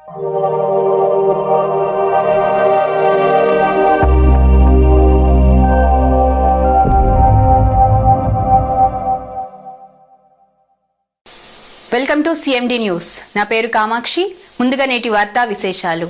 Welcome to CMD news. నా పేరు కామాక్షి. ముందుగా నేటి వార్తా విశేషాలు.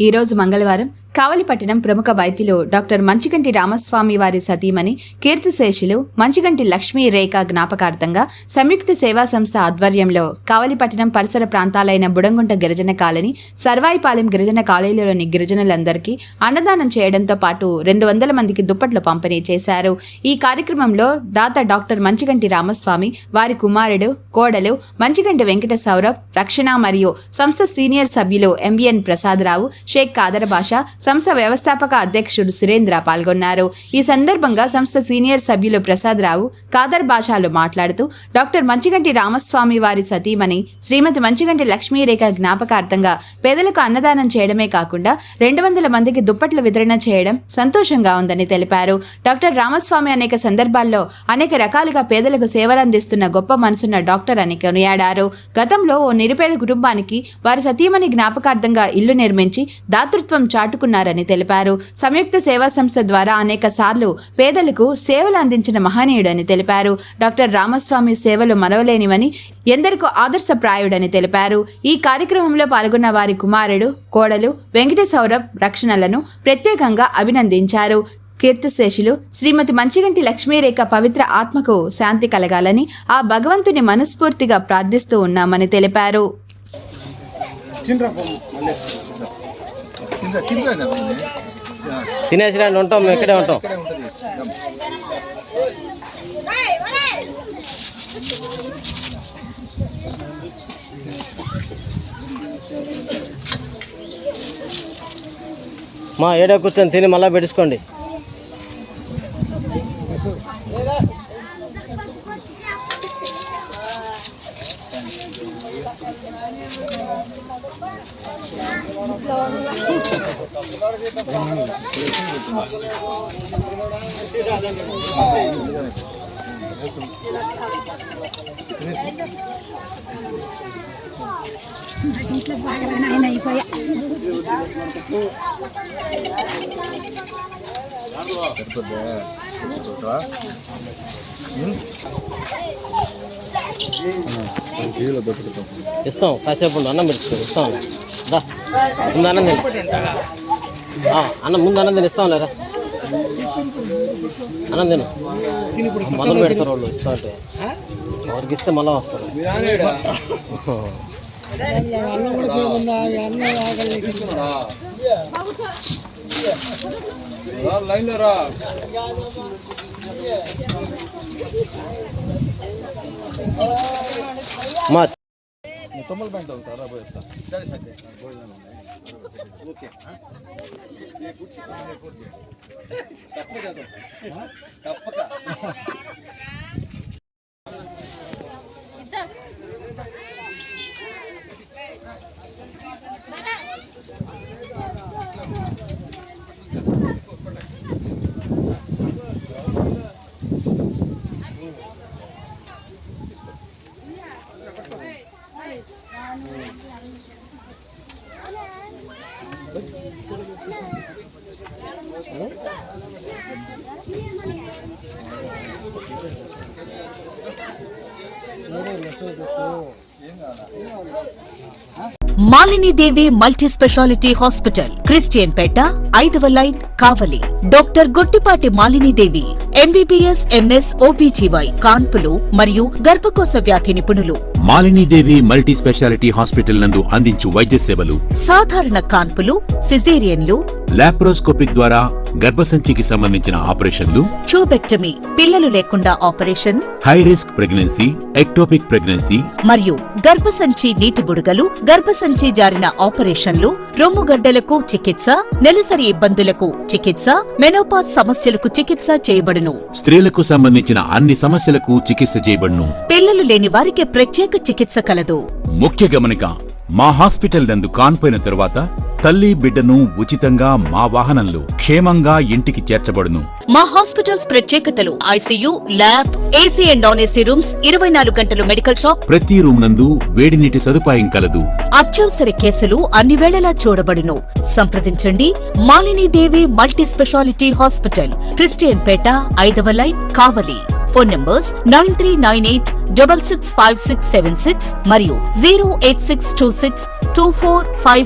ఈరోజు మంగళవారం కావలిపట్టణం ప్రముఖ వైద్యులు డాక్టర్ మంచిగంటి రామస్వామి వారి సతీమణి కీర్తిశేషులు మంచిగంటి లక్ష్మీ రేఖ జ్ఞాపకార్థంగా సంయుక్త సేవా సంస్థ ఆధ్వర్యంలో కావలిపట్టణం పరిసర ప్రాంతాలైన బుడంగుంట గిరిజన కాలనీ, సర్వాయిపాలెం గిరిజన కాలనీలోని గిరిజనులందరికీ అన్నదానం చేయడంతో పాటు 200 మందికి దుప్పట్లు పంపిణీ చేశారు. ఈ కార్యక్రమంలో దాత డాక్టర్ మంచిగంటి రామస్వామి, వారి కుమారుడు, కోడలు మంచిగంటి వెంకట సౌరభ్, రక్షణ మరియు సంస్థ సీనియర్ సభ్యులు ఎంబీఎన్ ప్రసాదరావు, షేక్ కాదర్ బాషా, సంస్థ వ్యవస్థాపక అధ్యక్షుడు సురేంద్ర పాల్గొన్నారు. ఈ సందర్భంగా సంస్థ సీనియర్ సభ్యులు ప్రసాదరావు, కాదర్ బాషాలు మాట్లాడుతూ డాక్టర్ మంచిగంటి రామస్వామి వారి సతీమణి శ్రీమతి మంచిగంటి లక్ష్మీరేఖ జ్ఞాపకార్థంగా పేదలకు అన్నదానం చేయడమే కాకుండా 200 మందికి దుప్పట్ల వితరణ చేయడం సంతోషంగా ఉందని తెలిపారు. డాక్టర్ రామస్వామి అనేక సందర్భాల్లో అనేక రకాలుగా పేదలకు సేవలందిస్తున్న గొప్ప మనసున్న డాక్టర్ అని కొనియాడారు. గతంలో ఓ నిరుపేద కుటుంబానికి వారి సతీమణి జ్ఞాపకార్థంగా ఇల్లు నిర్మించి దాతృత్వం చాటుకున్నారని తెలిపారు. సంయుక్త సేవా సంస్థ ద్వారా అనేక సార్లు పేదలకు సేవలు అందించిన మహనీయుడని తెలిపారు. డాక్టర్ రామస్వామి సేవలు మరవలేనివని, ఎందరికో ఆదర్శప్రాయుడని తెలిపారు. ఈ కార్యక్రమంలో పాల్గొన్న వారి కుమారుడు, కోడలు వెంకట సౌరభ్, రక్షణలను ప్రత్యేకంగా అభినందించారు. కీర్తిశేషులు శ్రీమతి మంచిగంటి లక్ష్మీరేఖ పవిత్ర ఆత్మకు శాంతి కలగాలని ఆ భగవంతుని మనస్ఫూర్తిగా ప్రార్థిస్తూ ఉన్నామని తెలిపారు. తినేసిరండి, ఉంటాం, మేము ఇక్కడే ఉంటాం. మా ఏడో కూర్చొని తిని మళ్ళీ పెట్టించుకోండి. ఇస్తాం, కాసేపు ఉండు, అన్నం పెట్టుకో, ఇస్తాం. ముందు అన్నం తిని, అన్నం ముందు అన్నం తిని ఇస్తాం. లేరా అన్నం తిను, మొదలు పెడతారు వాళ్ళు. ఇస్తా అంటే ఎవరికి ఇస్తే మళ్ళీ వస్తారు. మా తొమ్మల బ్యాంక్ సార్ తప్పక మాలిని దేవి మల్టీ స్పెషాలిటీ హాస్పిటల్, క్రిస్టియన్ పేట, 5వ లైన్, కావలి. డాక్టర్ గొట్టిపాటి మాలిని దేవి ఎంబీబీఎస్, ఎంఎస్, ఓబీజీవై, కాన్పులు మరియు గర్భకోశ వ్యాధి నిపుణులు. మాలినీదేవి మల్టీ స్పెషాలిటీ హాస్పిటల్ నందు అందించు వైద్య సేవలు: సాధారణ కాన్పులు, సిజేరియన్లు, లాప్రోస్కోపిక్ ద్వారా గర్భసంచికి సంబంధించిన ఆపరేషన్లు, ట్యూబెక్టమీ, పిల్లలు లేకుండా operation, high risk pregnancy, ectopic pregnancy మరియు గర్భసంచి నీటి బుడగలు, గర్భసంచి జారిన ఆపరేషన్లు, రొమ్ముగడ్డలకు చికిత్స, నెలసరి ఇబ్బందులకు చికిత్స, మెనోపాజ్ సమస్యలకు చికిత్స చేయబడును. స్త్రీలకు సంబంధించిన అన్ని సమస్యలకు చికిత్స చేయబడును. పిల్లలు లేని వారికి ప్రత్యేక చికిత్స కలదు. ముఖ్య గమనిక: మా హాస్పిటల్ నందు కాన్పోయిన తరువాత తల్లి బిడ్డను ఉచితంగా మా వాహనంలో క్షేమంగా ఇంటికి చేర్చబడును. మా హాస్పిటల్స్ ప్రత్యేకతలు: ICU, lab, AC and non AC rooms, 24 గంటలు మెడికల్ షాప్, ప్రతి రూమ్ నందు వేడి నీటి సదుపాయం కలదు. అత్యవసర కేసులు అన్ని వేళలా చూడబడును. సంప్రదించండి మాలిని దేవి మల్టీ స్పెషాలిటీ హాస్పిటల్, క్రిస్టియన్ పేట, 5వ లైన్, కావలి. ఫోన్ నంబర్స్ 9398665676 మరియు 086262451.